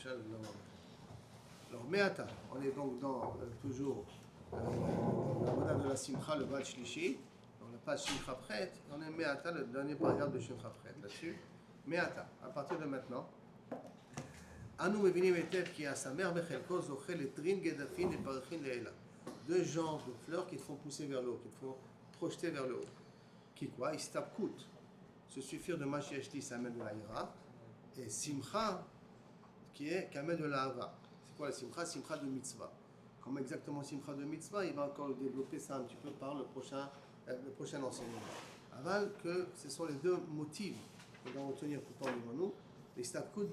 Alors, Me'ata, on est donc dans toujours la monade de la Simcha, le Vat Shlishi, on n'a pas Simcha Pret, on est Me'ata, le dernier paragraphe de Simcha Pret. Là-dessus, Me'ata, à partir de maintenant, Anu Mevinim Etev qui a sa mère Bechelko Zochel et Trin Gedafin et Parachin Leila. Deux genres de fleurs qui te font pousser vers le haut, qui te font projeter vers le haut. Qui quoi? Istabkut. Se suffire de Mashiachti, ça amène de la ira. Et Simcha, qui amène de la hava. C'est quoi la Simcha? Simcha de mitzvah. Comment exactement Simcha de mitzvah? Il va encore développer ça un petit peu par le prochain enseignement. Aval que ce sont les deux motifs qu'on doit retenir tout le temps devant nous. L'istabkut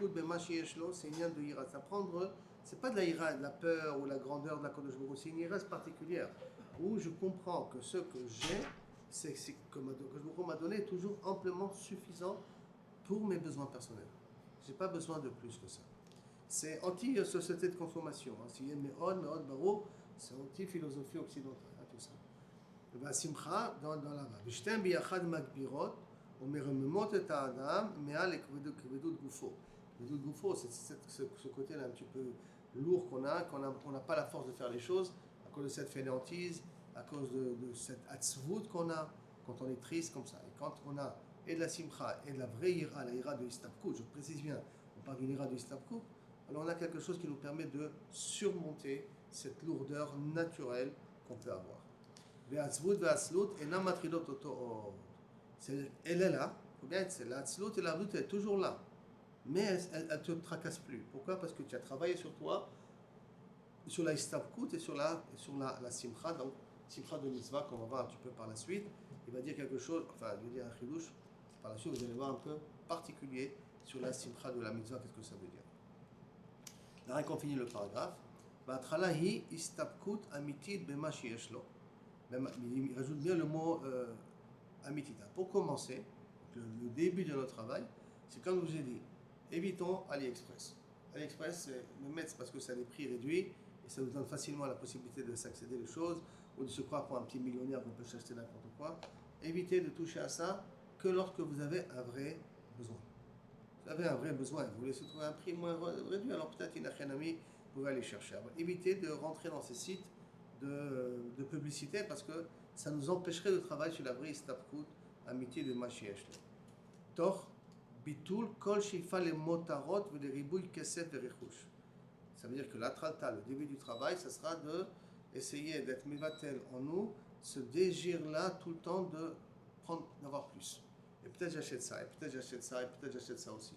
b'mashiachlo, c'est une ira de ira. S'apprendre, c'est pas de la ira, de la peur ou la grandeur de la Kodesh Baruch Hu, c'est une ira particulière où je comprends que ce que j'ai, c'est que Kodesh Baruch Hu m'a donné est toujours amplement suffisant pour mes besoins personnels. Je n'ai pas besoin de plus que ça. C'est anti-société de consommation. S'il y a Me'od Baro, c'est anti-philosophie occidentale, tout ça. Ben, Simcha, dans la va. V'shtem biyachad magbirot, on me remonte et Adam, mais à l'ékvedut gufo. L'ékvedut gufo, c'est ce côté-là un petit peu lourd qu'on n'a pas la force de faire les choses à cause de cette fainéantise, à cause de cette atzvut qu'on a quand on est triste comme ça. Et quand on a et de la simcha et de la vraie ira, la ira de istabkut, je précise bien, on parle d'une ira de istabkut, alors on a quelque chose qui nous permet de surmonter cette lourdeur naturelle qu'on peut avoir. Ve'atzvut ve'atzlut enam matridot oto. Elle est là, il faut bien être, la tzlut et la avlut, elle est toujours là, mais elle ne te tracasse plus. Pourquoi? Parce que tu as travaillé sur toi, sur la istabkut et sur la simcha, donc simcha de mitzvah, qu'on va voir un petit peu par la suite. Il va dire quelque chose, enfin, il va dire un chidouche, par la suite vous allez voir un peu particulier sur la simcha de la mitzvah, qu'est-ce que ça veut dire. Là, on finit le paragraphe. V'atralahi istabkut amitit bema sheyeshlo. Il rajoute bien le mot amitita. Pour commencer, le début de notre travail, c'est comme je vous ai dit, évitons AliExpress. AliExpress, c'est le mettre parce que ça a des prix réduits et ça nous donne facilement la possibilité de s'accéder aux choses ou de se croire pour un petit millionnaire qu'on peut s'acheter n'importe quoi. Évitez de toucher à ça que lorsque vous avez un vrai besoin. Vous avez un vrai besoin, vous voulez se trouver un prix moins réduit, alors peut-être il n'a rien ami, vous pouvez aller chercher. Alors, évitez de rentrer dans ces sites de publicité parce que ça nous empêcherait de travailler sur la vraie istabkut, amitié de Mashiach. Tor, bitul, kol shifa le motarot, ve le ribouille kesef ve rechush. Ça veut dire que l'atralta, le début du travail, ça sera de essayer d'être mivatel en nous, ce désir-là tout le temps d'avoir plus. Et peut-être j'achète ça, et peut-être j'achète ça, et peut-être j'achète ça aussi.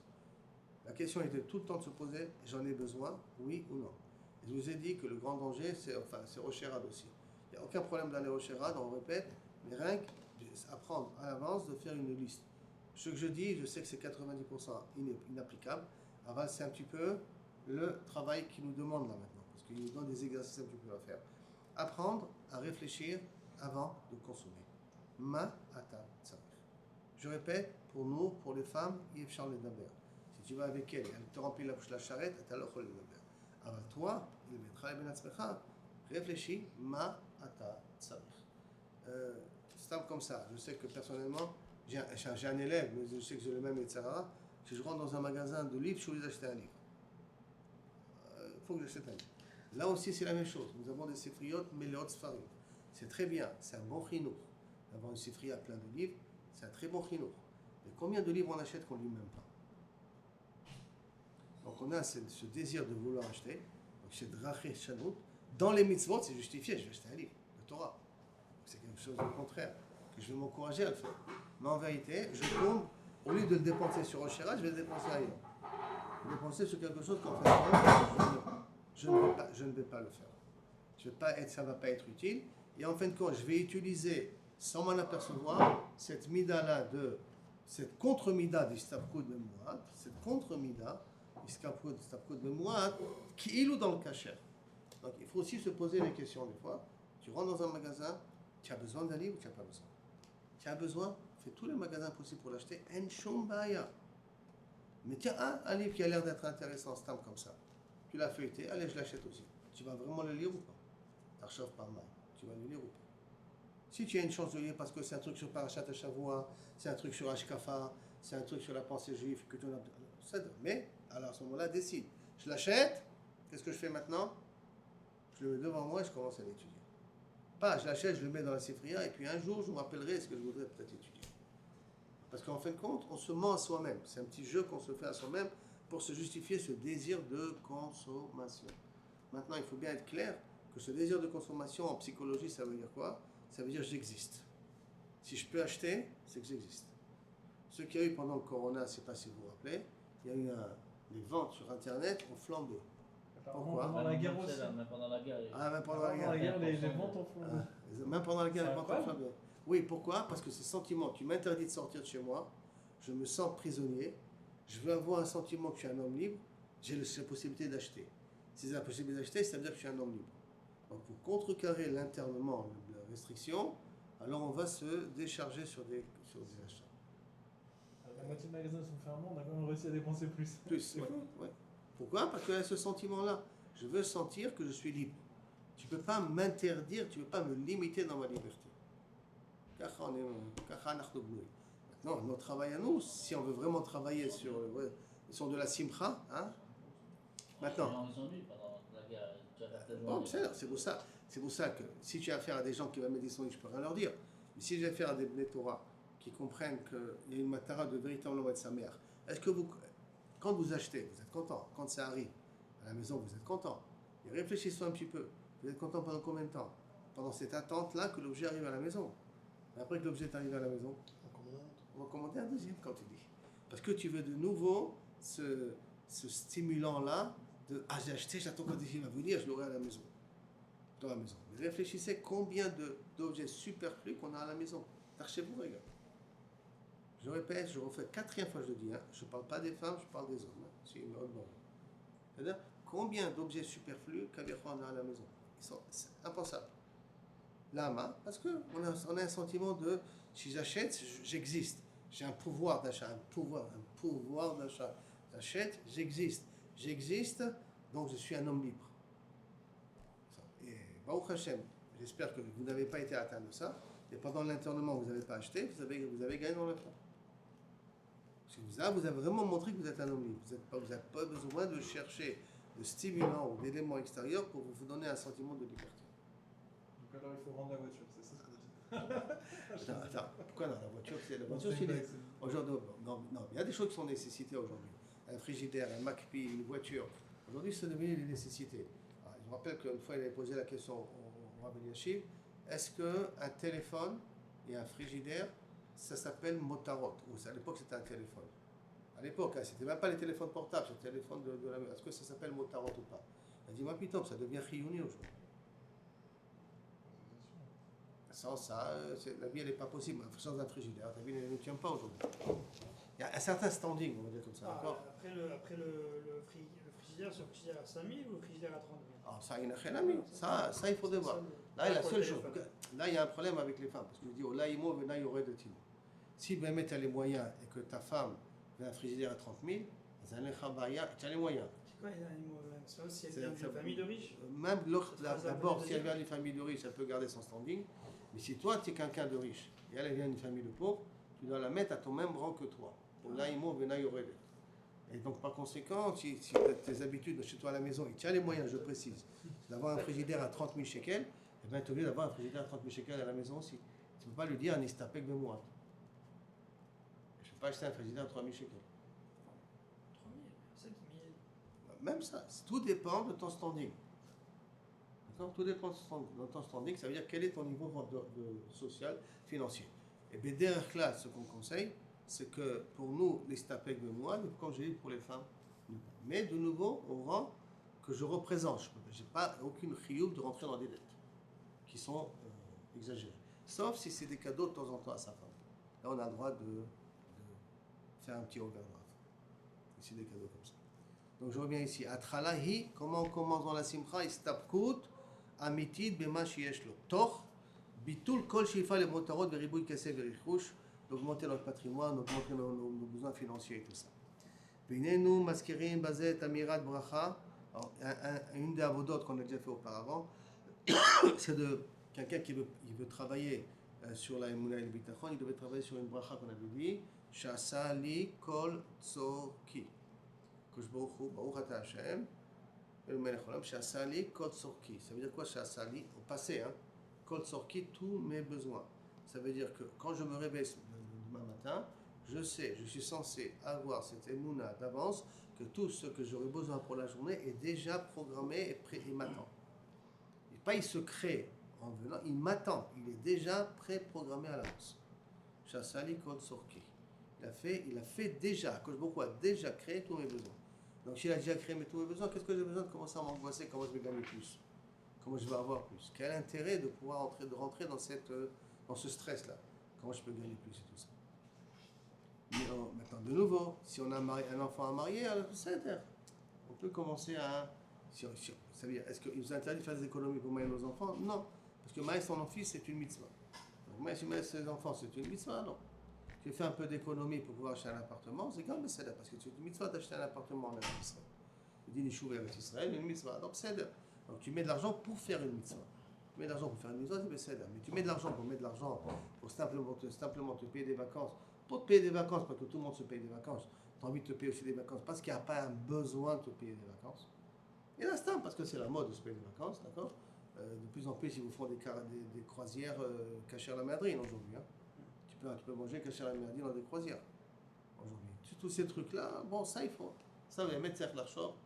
La question était tout le temps de se poser, j'en ai besoin, oui ou non. Et je vous ai dit que le grand danger, c'est Rocherad aussi. Il n'y a aucun problème d'aller au Rocherad, on répète, mais rien qu'apprendre à l'avance de faire une liste. Ce que je dis, je sais que c'est 90% inapplicable. Alors c'est un petit peu le travail qu'il nous demande là maintenant, parce qu'il nous donne des exercices un petit peu à faire. Apprendre à réfléchir avant de consommer. Ma ata tzarich. Je répète, pour nous, pour les femmes, Yves Charles Daber. Si tu vas avec elle, elle te remplit la charrette, tu as l'ochol Daber. Alors toi, il mettra ben atzmecha, réfléchis, ma ata tzarich. C'est comme ça. Je sais que personnellement, j'ai un élève, mais je sais que j'ai le même, etc. Si je rentre dans un magasin de livres, je suis obligé d'acheter un livre. Il faut que j'achète un livre. Là aussi, c'est la même chose. Nous avons des sifriyot, meleot sfarim. C'est très bien, c'est un bon chinour. D'avoir une sifriya plein de livres, c'est un très bon chinour. Mais combien de livres on achète qu'on ne lit même pas? Donc on a ce désir de vouloir acheter. Donc c'est draché shanout. Dans les mitzvot, c'est justifié, je vais acheter un livre, le Torah. C'est quelque chose de contraire, que je vais m'encourager à le faire. Mais en vérité, je tombe, au lieu de le dépenser sur Rochera, je vais le dépenser ailleurs. Dépenser sur quelque chose qu'en fait, je ne vais pas le faire. Ça ne va pas être utile. Et en fin de compte, je vais utiliser, sans m'en apercevoir, cette mida-là cette contre-mida d'Istabkoud Memouad, cette contre-mida d'Istabkoud Memouad, qui est dans le cachère. Donc il faut aussi se poser les questions des fois. Tu rentres dans un magasin, tu as besoin d'un livre ou tu n'as pas besoin? Tu as besoin, fais tous les magasins possibles pour l'acheter. En shombaya. Mais tiens, un livre qui a l'air d'être intéressant, stamp comme ça. Tu l'as feuilleté, allez, je l'achète aussi. Tu vas vraiment le lire ou pas? T'archaves pas mal. Tu vas le lire ou pas? Si tu as une chance de lire parce que c'est un truc sur Parashat Shavua, c'est un truc sur Ashkafa, c'est un truc sur la pensée juive que tu as. Mais, alors, à ce moment-là, décide. Je l'achète, qu'est-ce que je fais maintenant? Je le mets devant moi et je commence à l'étudier. Pas, je l'achète, je le mets dans la séphria, et puis un jour, je me rappellerai ce que je voudrais peut-être étudier. Parce qu'en fin de compte, on se ment à soi-même. C'est un petit jeu qu'on se fait à soi-même pour se justifier ce désir de consommation. Maintenant, il faut bien être clair que ce désir de consommation en psychologie, ça veut dire quoi? Ça veut dire j'existe. Si je peux acheter, c'est que j'existe. Ce qu'il y a eu pendant le corona, je ne sais pas si vous vous rappelez, il y a eu les ventes sur Internet ont flambé. Pourquoi? Pendant la guerre aussi. Même pendant la guerre. Ah, même pendant la Pendant guerre. les ventes ont flambé. Même pendant la guerre, C'est les ventes ont incroyable. flambé. Oui, pourquoi? Parce que ce sentiment, tu m'interdis de sortir de chez moi, je me sens prisonnier, je veux avoir un sentiment que je suis un homme libre, j'ai la possibilité d'acheter. Si j'ai la possibilité d'acheter, ça veut dire que je suis un homme libre. Donc pour contrecarrer l'internement, la restriction, alors on va se décharger sur des achats. La moitié de magasins sont fermés, on a quand même réussi à dépenser plus. Plus, ouais. Pourquoi? Parce qu'il y a ce sentiment-là. Je veux sentir que je suis libre. Tu ne peux pas m'interdire, tu ne peux pas me limiter dans ma liberté. Maintenant, notre travail à nous, si on veut vraiment travailler sur de la simcha, hein, maintenant. Ils ont lu pendant la guerre. Bon, c'est pour ça que si tu as affaire à des gens qui vont mettre des sandwichs, je peux rien leur dire. Mais si j'ai affaire à des Bnei Torah qui comprennent qu'il y a une matara de véritablement être sa mère, est-ce que vous, quand vous achetez, vous êtes content? Quand ça arrive à la maison, vous êtes content? Et réfléchissez un petit peu. Vous êtes content pendant combien de temps? Pendant cette attente-là que l'objet arrive à la maison. Et après que l'objet est arrivé à la maison, on va commander un deuxième quand tu dis. Parce que tu veux de nouveau ce stimulant-là de ah, j'ai acheté, j'attends quand il va venir, je l'aurai à la maison. Dans la maison. Mais réfléchissez combien d'objets superflus qu'on a à la maison. Chez vous, regarde. Je répète, je refais 4e fois, je le dis. Hein. Je ne parle pas des femmes, je parle des hommes. Hein. C'est une autre norme. C'est-à-dire, combien d'objets superflus on a à la maison? C'est impensable. Lama, parce qu'on a un sentiment de si j'achète, j'existe. J'ai un pouvoir d'achat, un pouvoir d'achat. J'achète, j'existe. J'existe, donc je suis un homme libre. Et Baruch Hashem, j'espère que vous n'avez pas été atteint de ça. Et pendant l'internement, vous n'avez pas acheté, vous avez gagné dans le temps. Vous avez vraiment montré que vous êtes un homme libre. Vous n'avez pas besoin de chercher de stimulants ou d'éléments extérieurs pour vous donner un sentiment de liberté. Donc alors il faut rendre la voiture, c'est ça ce que tu dis. Attends, pourquoi non? La voiture, c'est aujourd'hui. Non, il y a des choses qui sont nécessitées aujourd'hui. Un frigidaire, un McPi, une voiture. Aujourd'hui, c'est devenu des nécessités. Alors, je me rappelle qu'une fois, il avait posé la question au Rabbi Yashiv, est-ce qu'un téléphone et un frigidaire, ça s'appelle motarot? Ou à l'époque, c'était un téléphone. À l'époque, c'était même pas les téléphones portables, c'était le téléphone de la maison. Est-ce que ça s'appelle motarot ou pas? Il a dit, ma putain, ça devient chiouni aujourd'hui. Sans ça, la vie, elle n'est pas possible. Sans un frigidaire, ta vie ne tient pas aujourd'hui. Il y a un certain standing, on va dire comme ça. Après le frigidaire, c'est le frigidaire à 5 000 ou le frigidaire à 30 000? Ah, ça, il y en a rien à mis. Ça, il faut devoir. Là, la seule chose. Là, il y a un problème avec les femmes. Parce que je dis, oh, là, il y aurait de timo. Si tu as les moyens et que ta femme veut un frigidaire à 30 000, tu as les moyens. C'est quoi les animaux? Ça, si elle vient d'une famille de riches? Même d'abord, si elle vient d'une famille de riches, elle peut garder son standing. Mais si toi, tu es quelqu'un de riche et elle vient d'une famille de pauvres, tu dois la mettre à ton même rang que toi. Et donc, par conséquent, si tu as tes habitudes chez toi à la maison et tu as les moyens, je précise, d'avoir un frigidaire à 30 000 shekels, eh bien, tu es obligé d'avoir un frigidaire à 30 000 shekels à la maison aussi. Tu ne peux pas lui dire, Nistapek de moi. Je ne peux pas acheter un frigidaire à 3 000 shekels. 3 000, 7 000. Même ça, tout dépend de ton standing. Tout dépend de ton standing, ça veut dire quel est ton niveau social, financier. Et bien, derrière là, ce qu'on conseille, c'est que pour nous, les stapeks de moi, comme j'ai dit pour les femmes, mais de nouveau, au rang que je représente. Je n'ai pas aucune chiyuv de rentrer dans des dettes qui sont exagérées. Sauf si c'est des cadeaux de temps en temps à sa femme. Là, on a le droit de faire un petit overdraft. Et c'est des cadeaux comme ça. Donc je reviens ici. Atralahi, comment on commence dans la simcha? Istapkut, amitid, bema sheyesh lo. Toch, bitul kol shifa le motarot, veribouy kaseh verichush, d'augmenter notre patrimoine, d'augmenter nos besoins financiers et tout ça. Binenu, maskirim, bazet, amirat, bracha. Une des avodotes qu'on a déjà fait auparavant, c'est de quelqu'un qui veut travailler sur la Emunah et le Bitachon, il devait travailler sur une bracha qu'on avait dit, Shasali kol tzoki. Kosh Baruch Hu, Baruch Ata Hashem, le Melech Olam, Shasali Kol Tzorki. Ça veut dire quoi Shasali? Au passé, hein. Kol Tzorki, tous mes besoins. Ça veut dire que quand je me réveille demain matin, je sais, je suis censé avoir cette émouna d'avance que tout ce que j'aurai besoin pour la journée est déjà programmé et prêt et m'attend. Et pas il se crée en venant, il m'attend, il est déjà pré-programmé à l'avance. Shasali Kol Tzorki. Il a fait déjà, Kosh Baruch Hu a déjà créé tous mes besoins. Donc s'il a déjà créé tous mes besoins, qu'est-ce que j'ai besoin de commencer à m'angoisser? Comment je vais gagner plus? Comment je vais avoir plus? Quel intérêt de pouvoir rentrer dans ce stress-là? Comment je peux gagner plus et tout ça? Mais maintenant, de nouveau, si on a un enfant à marier, alors c'est on peut commencer à... ça veut dire, est-ce qu'il nous interdit de faire des économies pour marier nos enfants? Non. Parce que marier son fils, c'est une mitzvah. Donc marier ses enfants, c'est une mitzvah? Non. Tu fais un peu d'économie pour pouvoir acheter un appartement, c'est quand même c'est parce que c'est une mitzvah d'acheter un appartement en Israël. Le din Yishuv avec Israël, une mitzvah. Donc c'est donc tu mets de l'argent pour faire une mitzvah. Tu mets de l'argent pour faire une mitzvah, c'est mais tu mets de l'argent pour simplement te payer des vacances. Pour te payer des vacances, parce que tout le monde se paye des vacances. Tu as envie de te payer aussi des vacances parce qu'il n'y a pas un besoin de te payer des vacances. Et là, c'est parce que c'est la mode de se payer des vacances, d'accord? De plus en plus, ils vous font des croisières cachées à la madrine aujourd'hui. Hein. Tu peux manger caché à la merdine dans des croisières aujourd'hui. Tous ces trucs-là, bon, ça il faut. Ça, Bémet Serch Lachor,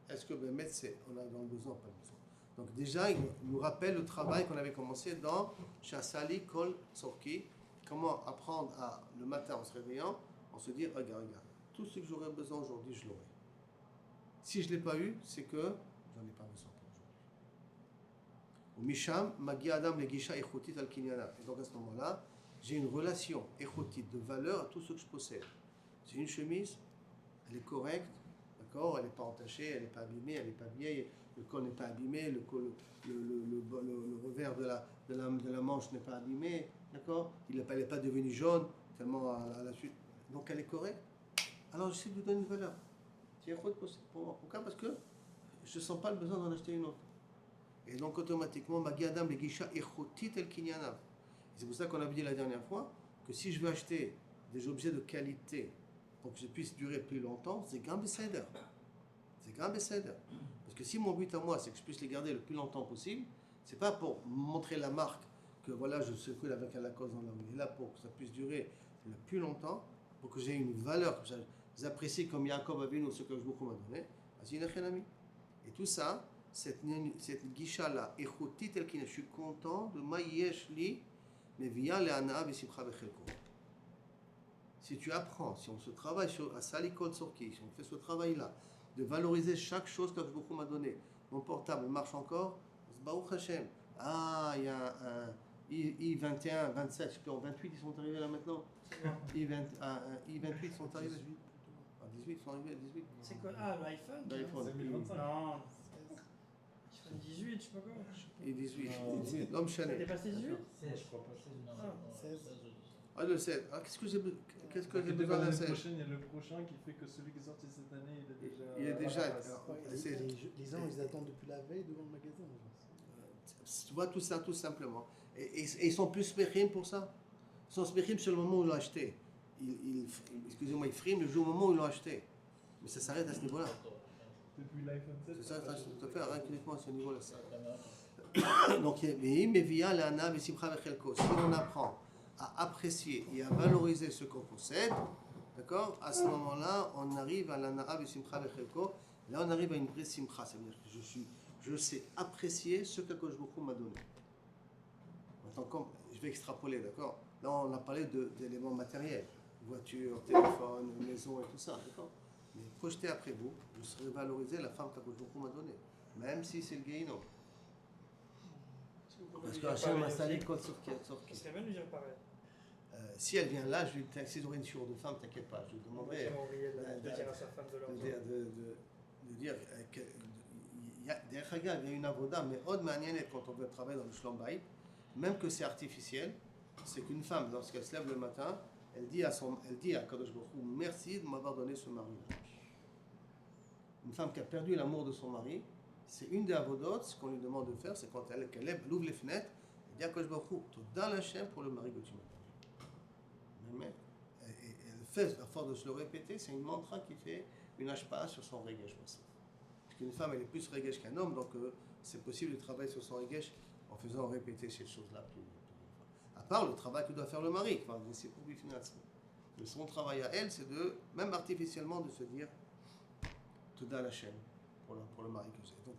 est-ce que Bémet, on a dans le besoin ou pas besoin? Donc déjà, il nous rappelle le travail qu'on avait commencé dans Shasali Kol Tzorki. Comment apprendre le matin en se réveillant, on se dit, regarde, tout ce que j'aurais besoin aujourd'hui, je l'aurai. Si je ne l'ai pas eu, c'est que j'en ai pas besoin pour aujourd'hui. Au Misham, Magi Adam Legisha Echotit al Kinyana. Et donc à ce moment-là, j'ai une relation échotite de valeur à tout ce que je possède. C'est une chemise, elle est correcte, d'accord, elle n'est pas entachée, elle n'est pas abîmée, elle n'est pas vieille, le col n'est pas abîmé, le revers de la manche n'est pas abîmé, d'accord, elle n'est pas devenue jaune tellement à la suite. Donc elle est correcte. Alors j'essaie de lui donner une valeur. C'est échot pour moi. Pourquoi? Parce que je ne sens pas le besoin d'en acheter une autre. Et donc automatiquement, Magi Adam le Gisha Echotit el Kinyanav. C'est pour ça qu'on avait dit la dernière fois que si je veux acheter des objets de qualité pour que je puisse durer plus longtemps, c'est grand beseder. C'est grand beseder. Parce que si mon but à moi, c'est que je puisse les garder le plus longtemps possible, c'est pas pour montrer la marque que voilà, je secoue avec un Lacoste dans la rue. Il est là pour que ça puisse durer le plus longtemps, pour que j'ai une valeur, que j'apprécie comme Yaakov Avinu ce que je vous m'a donné. Et tout ça, cette guicha-là, échoutit tel qu'il est, je suis content de maïesh li. Si tu apprends, si on se travaille à Salikot Tzorki, si on fait ce travail-là, de valoriser chaque chose que beaucoup m'a donné, mon portable marche encore, Baruch Hashem. Ah, il y a un I21, 27, je sais plus, en 28 ils sont arrivés là maintenant. I28 ils sont arrivés. En 18 ils sont arrivés à 18. C'est quoi? Ah, l'iPhone? L'iPhone. 2025. Non. iPhone 18, je sais pas quoi. Et 18. L'homme Ça Chanel. dépasse les 18? Je crois pas. Ah, le 7. Ah, qu'est-ce que j'ai besoin d'un 7? Il y a le prochain qui fait que celui qui est sorti cette année, Il est déjà. Les gens, ils attendent depuis la veille devant le magasin. Tu vois tout ça, tout simplement. Et ils sont plus smérimes pour ça. Ils sont smérimes sur le moment où ils l'ont acheté. Excusez-moi, ils friment le jour au moment où ils l'ont acheté. Mais ça s'arrête à ce niveau-là. Depuis l'iPhone 7. C'est ça, tout à fait, rien uniquement à ce niveau-là. Donc, si on apprend à apprécier et à valoriser ce qu'on possède, d'accord, à ce moment-là, on arrive à l'ana'a v'simcha v'chelko. Là, on arrive à une vraie simcha, ça veut dire que je sais apprécier ce que Kosh Baruch Hu m'a donné. Maintenant, comme je vais extrapoler, d'accord. Là, on a parlé d'éléments matériels, voiture, téléphone, maison et tout ça, d'accord. Mais projetez après vous, je serai valorisé la femme que Kosh Baruch Hu m'a donnée, même si c'est le Guéhinom. Parce que Hachem m'a installé Kol Tzorki. Ça serait bien de lui dire pareil. Si elle vient là, si j'aurais une chiour de femme, t'inquiète pas, je lui demanderai De dire à sa femme de leur de dire il y a une avoda, mais autre manière quand on veut travailler dans le Shlom Bayit, même que c'est artificiel, c'est qu'une femme, lorsqu'elle se lève le matin, elle dit à Kadosh Baruch Hu, merci de m'avoir donné ce mari. Une femme qui a perdu l'amour de son mari, c'est une des avodotes, ce qu'on lui demande de faire, c'est quand elle ouvre les fenêtres, elle dit à Kadosh Baruch Hu, Toda l'Hashem pour le mari que tu m'as donné. Et elle fait, à force de se le répéter, c'est une mantra qui fait une hashpa'a sur son regesh aussi. Parce qu'une femme, elle est plus regesh qu'un homme, donc c'est possible de travailler sur son regesh en faisant répéter ces choses-là plus fois. À part le travail que doit faire le mari, enfin, c'est pour lui finir. Mais son travail à elle, c'est de, même artificiellement, de se dire Toda la chaîne pour le mari que j'ai. Donc,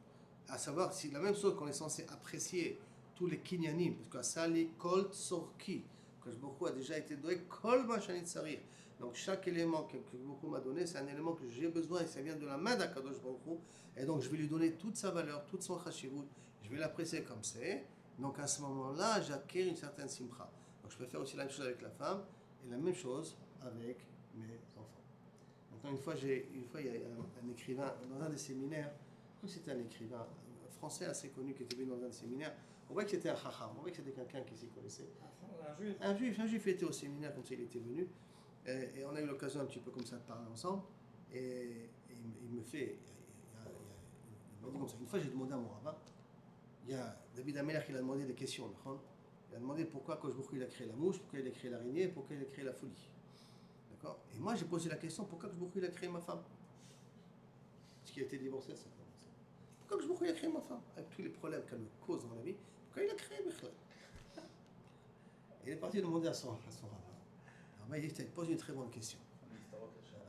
à savoir, c'est la même chose qu'on est censé apprécier tous les kinyanim, parce que Sali Kol Tsorki, que beaucoup a déjà été donné, Kol Machanit Sarir. Donc, chaque élément que beaucoup m'a donné, c'est un élément que j'ai besoin et ça vient de la main d'Akadosh Baruch Hu. Et donc, je vais lui donner toute sa valeur, toute son chashivut, je vais l'apprécier comme c'est. Donc, à ce moment-là, j'acquiers une certaine simcha. Donc, je peux faire aussi la même chose avec la femme et la même chose avec mes enfants. Maintenant, une fois, il y a un écrivain dans un des séminaires, je crois que c'était un écrivain français assez connu qui était venu dans un des séminaires. On voit que c'était un chacham, on voit que c'était quelqu'un qui s'y connaissait. Un juif était au séminaire comme ça, il était venu. Et on a eu l'occasion un petit peu comme ça de parler ensemble. Et il me fait. Il m'a dit comme ça. Une fois, j'ai demandé à mon rabbin. Il y a David Ameller qui a demandé des questions. Il a demandé pourquoi Kosh Baruch Hu, il a créé la mouche, pourquoi il a créé l'araignée, pourquoi il a créé la folie. D'accord. Et moi, j'ai posé la question pourquoi Kosh Baruch Hu, il a créé ma femme. Parce qu'il a été divorcé, ça. Pourquoi Kosh Baruch Hu, il a créé ma femme. Avec tous les problèmes qu'elle me cause dans la vie, pourquoi il a créé Michel. Il est parti demander à son rabbin. Alors, il pose une très bonne question.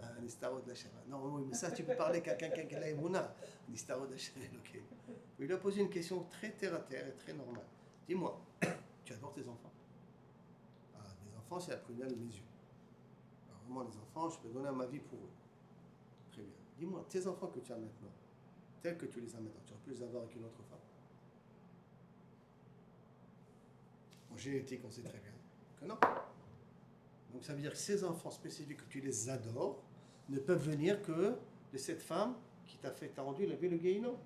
Un istaro de la Shema. Non, oui, mais ça, tu peux parler à quelqu'un qui a la émouna. Un istaro de la Shema, ok. Mais il a posé une question très terre à terre et très normale. Dis-moi, tu adores tes enfants? Ah, mes enfants, c'est la prunelle de mes yeux. Alors, vraiment, les enfants, je peux donner ma vie pour eux. Très bien. Dis-moi, tes enfants que tu as maintenant, tels que tu les as maintenant, tu aurais pu les avoir avec une autre femme? En génétique, on sait très bien que non. Donc ça veut dire que ces enfants spécifiques que tu les adores ne peuvent venir que de cette femme qui t'a rendu la vie le Guéhinom.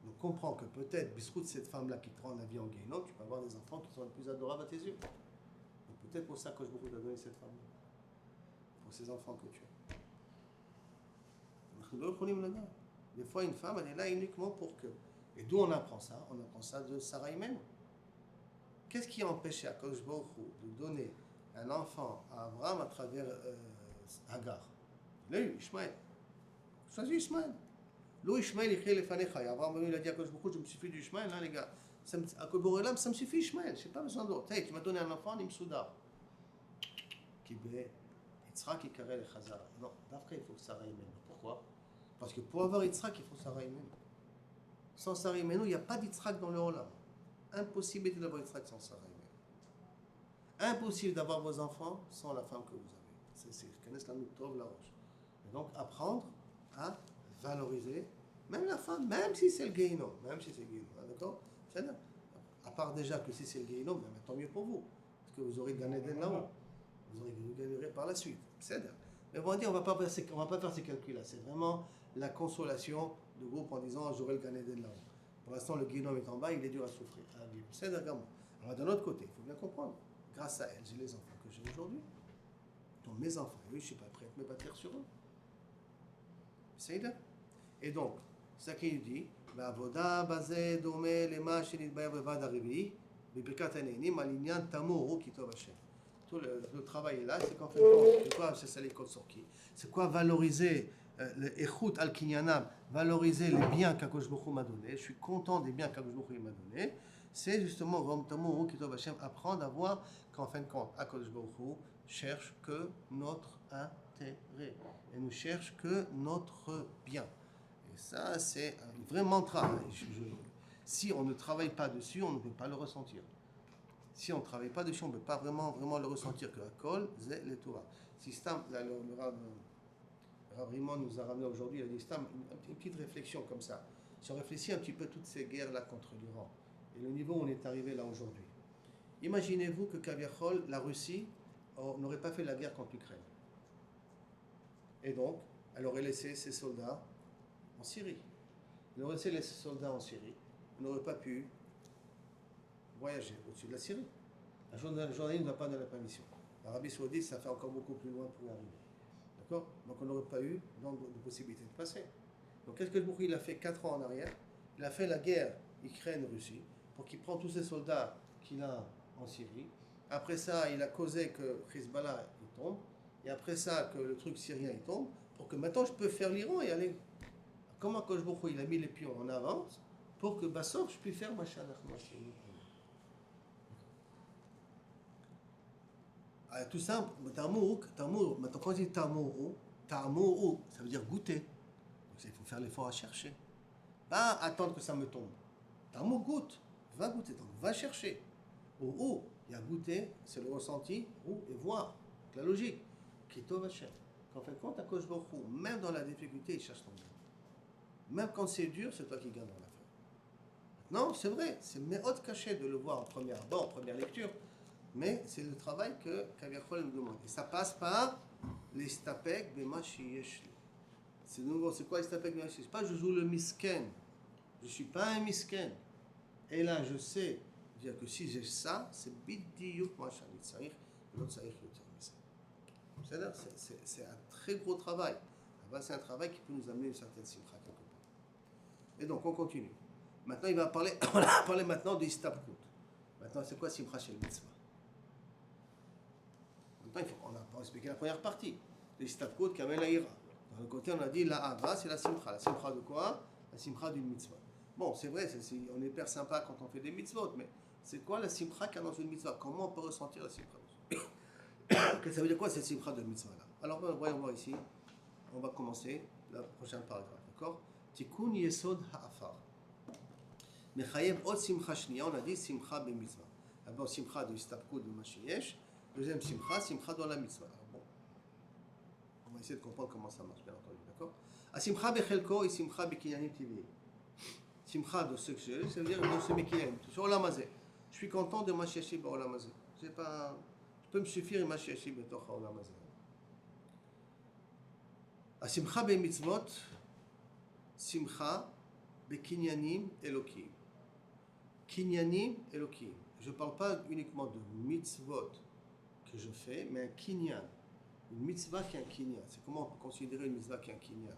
Donc comprends que peut-être, bisroute cette femme-là qui te rend la vie en Guéhinom, tu peux avoir des enfants qui sont les plus adorables à tes yeux. Donc peut-être pour ça que je beaucoup t'a donné cette femme-là. Pour ces enfants que tu as. Des fois, une femme, elle est là uniquement pour que. Et d'où on apprend ça? On apprend ça de Sarah même. Qu'est-ce qui a empêché à Kosh Baruch Hu de donner un enfant à Abraham à travers Hagar? Il a eu Ishmaël. Choisis Ishmaël. L'eau Ishmaël, il crée les fanéchaï. Abraham, il a dit à Kosh Baruch Hu, je me suffis du Ishmaël, hein, les gars. À Koborelam, ça me suffit Ishmaël, je n'ai pas besoin d'autre. Hey, tu m'as donné un enfant, Nimsouda. Kibé, Yitzhak, il carré les Chazara. Non, d'après, il faut que Sarah y mène. Pourquoi? Parce que pour avoir Yitzhak, il faut Sarah y mène. Sans Sarah y mène, il n'y a pas d'Yitzhak dans le Olam. Impossibilité d'avoir Yitzhak sans Sarah y mène. Impossible d'avoir vos enfants sans la femme que vous avez. C'est connaissent la Noutov, la roche. Et donc, apprendre à valoriser même la femme, même si c'est le Guéhinom. Même si c'est le Guéhinom. D'accord? C'est-à-dire, à part déjà que si c'est le Guéhinom, tant mieux pour vous. Parce que vous aurez gagné d'elle là-haut. Vous gagnerez par la suite. C'est-à-dire. Mais on va dire, on va pas faire ces calculs-là. C'est vraiment la consolation de groupe en disant j'aurai le Gan Eden là-haut. Pour l'instant, le Guéhinom est en bas, il est dur à souffrir, à vivre. C'est-à-dire, alors d'un autre côté, il faut bien comprendre. Grâce à elle, j'ai les enfants que j'ai aujourd'hui. Donc mes enfants, oui, je ne suis pas prêt à me bâtir sur eux. C'est là. Et donc, c'est ça qu'il dit. Ba'avoda bazeh domé lema shenitbayav levad harivi bibirkat haneinim al inyan tamuru kitov Hashem. Tout le travail est là, c'est qu'en fait, c'est quoi c'est ça les codes sortis? C'est quoi valoriser l'échout al-kinyanam, valoriser les biens qu'Akadosh Baruch Hu m'a donné. Je suis content des biens qu'Akadosh Baruch Hu m'a donné. C'est justement apprendre à voir qu'en fin de compte, Akadosh Baruch Hu cherche que notre intérêt et ne cherche que notre bien. Et ça, c'est un vrai mantra. Si on ne travaille pas dessus, on ne peut pas le ressentir. Si on ne travaille pas dessus, on ne peut pas vraiment le ressentir que Akol, c'est le Torah. Si Stam, le Rav Rimon nous a ramené aujourd'hui, il a dit Stam, une petite réflexion comme ça. Si on réfléchit un petit peu toutes ces guerres-là contre l'Iran, et le niveau où on est arrivé là aujourd'hui. Imaginez-vous que Kaviachol, la Russie, n'aurait pas fait la guerre contre l'Ukraine. Et donc, elle aurait laissé ses soldats en Syrie. Elle aurait laissé les soldats en Syrie. Elle n'aurait pas pu voyager au-dessus de la Syrie. La journaliste ne va pas donner la permission. L'Arabie Saoudite, ça fait encore beaucoup plus loin pour y arriver. D'accord? Donc on n'aurait pas eu de possibilité de passer. Donc qu'est-ce que le Bourri a fait 4 ans en arrière? Il a fait la guerre Ukraine-Russie pour qu'il prenne tous ses soldats qu'il a en Syrie. Après ça, il a causé que Hezbollah il tombe. Et après ça, que le truc syrien il tombe pour que maintenant je peux faire l'Iran et aller. Comment Kosh Baruch Hu, il a mis les pions en avance pour que Bassor, je puisse faire Machin Nachmashi. Tout simple, Tamouk, maintenant quand on dit Tamouk, ça veut dire goûter. Donc il faut faire l'effort à chercher. Pas attendre que ça me tombe. Tamouk goûte, va goûter, donc va chercher. Il y a goûter, c'est le ressenti, et voir, la logique. Kito Vachem. Qu'en fin de compte, à Kosh Baruch Hu, même dans la difficulté, il cherche ton bien. Même quand c'est dur, c'est toi qui gagnes dans l'affaire. Non, c'est vrai, c'est méthode cachée de le voir en première lecture. Mais c'est le travail que Kaviachol nous demande. Et ça passe par les stapek bema sheyeshli. C'est nouveau, c'est quoi les stapek bema sheyeshli? C'est pas je joue le misken. Je ne suis pas un misken. Et là, je sais dire que si j'ai ça, c'est bidiyuk ma shani tzarich, l'autre tzarich yoter misa. C'est un très gros travail. C'est un travail qui peut nous amener une certaine simcha quelque part. Et donc, on continue. Maintenant, on va parler maintenant de istapkut. Maintenant, c'est quoi simcha shel mitzvah? Maintenant, on a pas expliqué la première partie. L'istapkut kamel ha'ira. Dans le côté, on a dit la hava, c'est la simcha. La simcha de quoi? La simcha d'une mitzvah. Bon, c'est vrai, on est hyper sympa quand on fait des mitzvot, mais c'est quoi la simcha qu'il y a dans une mitzvah? Comment on peut ressentir la simcha? Ça veut dire quoi cette simcha de mitzvah là? Alors, voyons voir ici. On va commencer le prochain paragraphe, d'accord? Tikkun yesod ha'afar. Mechayev od simcha shniya, on a dit simcha be mitzvah. D'abord simcha de istapkut de mashiyesh. Deuxième simcha dans la mitzvah. Alors bon, on va essayer de comprendre comment ça marche, bien entendu, d'accord? A simcha bechelko et simcha bekinyanim tivi. Simcha de ce que j'ai, ça veut dire de ce mekinyanim. Sur Olam Hazeh. Je suis content de mashiyeshi ba Olam Hazeh. Je peux me suffire et mashiyeshi betoch Olam Hazeh. A simcha be mitzvot, simcha bekinyanim elokim. Kinyanim elokim. Je ne parle pas uniquement de mitzvot que je fais, mais un kinyan. Une mitzvah qui est un kinyan. C'est comment on peut considérer une mitzvah qui est un kinyan?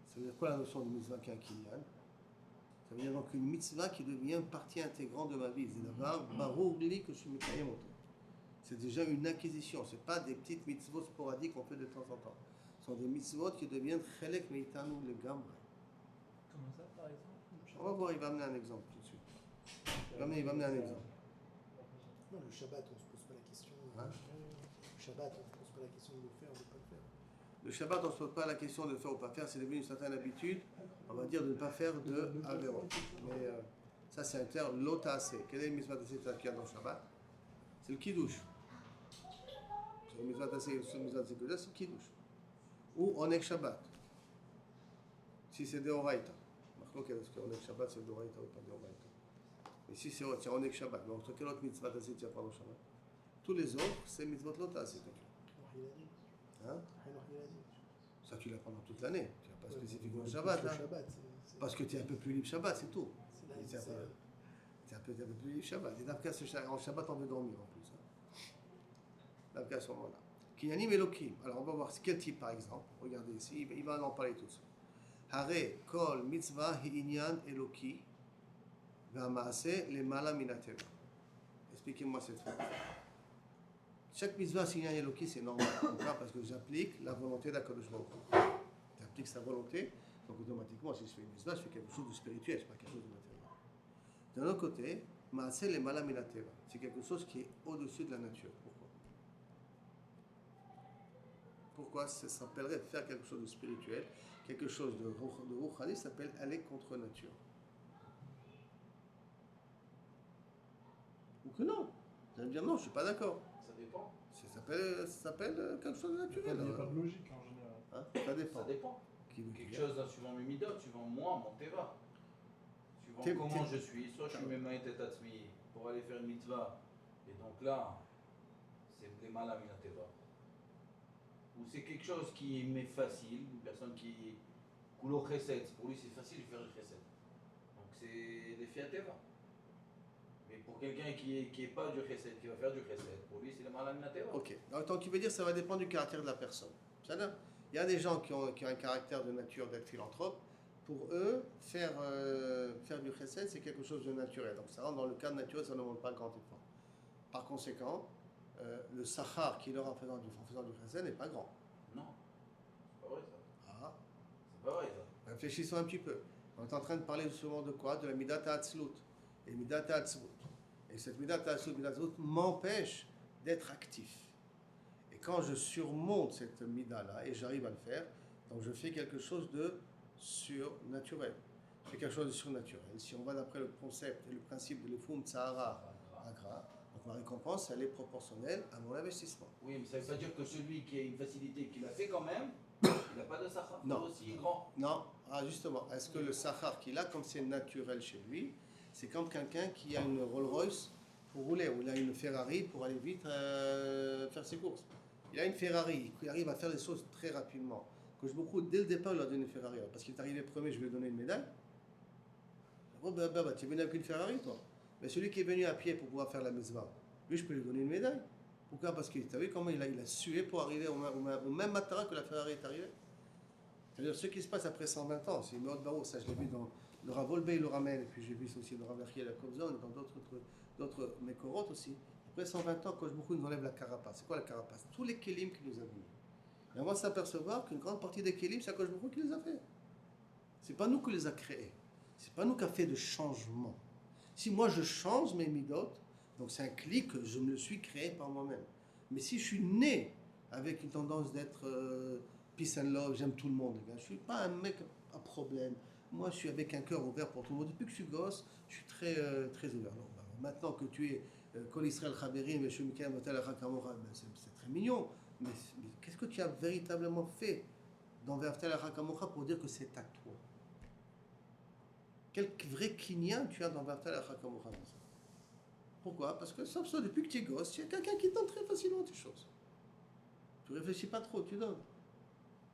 Ça veut dire quoi la notion de mitzvah qui est un kinyan? Ça veut dire donc une mitzvah qui devient partie intégrante de ma vie. C'est d'abord barour li que je suis mekayem auto. C'est déjà une acquisition. Ce n'est pas des petites mitzvot sporadiques qu'on fait de temps en temps. Ce sont des mitzvot qui deviennent chelek meitanu le gamre. Comment ça, par exemple? On va voir, il va amener un exemple tout de suite. Il va amener un exemple. Non, le Shabbat, on ne se pose pas la question. Hein? Le Shabbat, on ne se pose pas la question de le faire ou de ne pas le faire. Le Shabbat, on ne se pose pas la question de faire ou pas faire, c'est devenu une certaine habitude, on va dire de ne pas faire de Averot. Mais ça, c'est un terme lotase. Quelle est le mitzvah tassé qu'il y a dans le Shabbat? C'est le kiddush. C'est le mitzvah tassé, c'est le kiddush. Ou onek Shabbat. Si c'est deoraita. Marquons est-ce que onek Shabbat c'est deoraita ou pas deoraita. Mais si c'est onek Shabbat, donc quelle autre mitzvah tassé qu'il y a pendant le Shabbat? Tous les autres, c'est mitzvot lotase. Hein? Ça, tu l'apprends dans toute l'année. Tu n'as pas spécifiquement le Shabbat. Hein? Parce que tu es un peu plus libre Shabbat, c'est tout. Tu es un peu plus libre Shabbat. Et d'après en Shabbat, on veut dormir en plus. Hein? D'après à ce moment-là. Kinyanim Elokim. Alors, on va voir quel type, par exemple. Regardez ici, il va en parler tout de suite. Hare kol mitzvah hi'inyan Eloki v'amaase lemala minateva. Expliquez-moi cette phrase. Chaque mitzvah signal Eloki, c'est normal. Pourquoi? Parce que j'applique la volonté d'Akadosh Baruch Hu. J'applique sa volonté, donc automatiquement, si je fais une mitzvah, je fais quelque chose de spirituel, ce n'est pas quelque chose de matériel. D'un autre côté, Maaseh le Mala Minateva, c'est quelque chose qui est au-dessus de la nature. Pourquoi ça s'appellerait faire quelque chose de spirituel, quelque chose de rouchani, ça s'appelle aller contre nature. Ou que non. Vous allez me dire non, je ne suis pas d'accord. Ça dépend. Ça s'appelle quelque chose de naturel. Il n'y a pas de logique en général. Hein? Ça dépend. Ça dépend. Quelque chose suivant mes midot, suivant moi, mon teva. Suivant comment je suis. Soit je suis mes mains et tatsmi pour aller faire une mitzvah. Et donc là, c'est des mal à teva. Ou c'est quelque chose qui m'est facile, une personne qui coule chesed. Pour lui, c'est facile de faire le chesed. Donc c'est des fiateva. Mais pour quelqu'un qui est pas du chesed, qui va faire du chesed, pour lui, c'est le mal à teva. Ok. Donc tu veux dire que ça va dépendre du caractère de la personne. C'est-à-dire, il y a des gens qui ont un caractère de nature d'être philanthrope. Pour eux, faire du chesed, c'est quelque chose de naturel. Donc ça rentre dans le cadre naturel, ça ne demande pas un grand effort. Par conséquent, le sachar qu'il aura en faisant du chesed n'est pas grand. Non. Réfléchissons un petit peu. On est en train de parler justement de quoi? De la Midat Ha'atzlut. Et Midat Ha'atzlut. Et cette Midat Ha'atzlut, m'empêche d'être actif. Et quand je surmonte cette Mida-là, et j'arrive à le faire, donc je fais quelque chose de surnaturel. Je fais quelque chose de surnaturel. Si on va d'après le concept et le principe de l'Efum Tzahara Agra, donc ma récompense, elle est proportionnelle à mon investissement. Oui, mais ça veut pas dire que celui qui a une facilité, qui l'a fait quand même, il n'a pas de sahar. Non. Aussi grand. Non, justement, est-ce que le Sahar qu'il a, comme c'est naturel chez lui, c'est comme quelqu'un qui a une Rolls-Royce pour rouler, ou il a une Ferrari pour aller vite faire ses courses. Il a une Ferrari, il arrive à faire les choses très rapidement. Coach beaucoup, dès le départ, il a donné une Ferrari. Parce qu'il est arrivé premier, je lui ai donné une médaille. Oh, tu es venu avec une Ferrari, toi. Mais celui qui est venu à pied pour pouvoir faire la mitzvah, lui, je peux lui donner une médaille. Pourquoi? Parce que tu as vu comment il a sué pour arriver au même matara que la Ferrari est arrivée. C'est-à-dire ce qui se passe après 120 ans, c'est une autre barreau, ça je l'ai vu dans le Rav Olbey, il le ramène, et puis j'ai vu aussi le Rav Achiel à Kovzon, et dans d'autres Mekorot aussi. Après 120 ans, Coach beaucoup nous enlève la carapace. C'est quoi la carapace? Tous les kélim qu'il nous a mis. Et on va s'apercevoir qu'une grande partie des kélim, c'est Coach beaucoup qui les a fait. C'est pas nous qui les a créés. C'est pas nous qui a fait de changement. Si moi je change mes midot, donc c'est un clic que je me le suis créé par moi-même. Mais si je suis né avec une tendance d'être peace and love, j'aime tout le monde, je ne suis pas un mec à problème. Moi, je suis avec un cœur ouvert pour tout le monde. Depuis que je suis gosse, je suis très, très ouvert. Non, maintenant que tu es Kol Israël Chaverim, c'est très mignon. Mais qu'est-ce que tu as véritablement fait dans Ve'aftal Hakamocha pour dire que c'est à toi? Quel vrai kinyan tu as dans Ve'aftal Hakamocha? Pourquoi? Parce que sauf ça, depuis que tu es gosse, il y a quelqu'un qui donne très facilement tes choses. Tu réfléchis pas trop, tu donnes.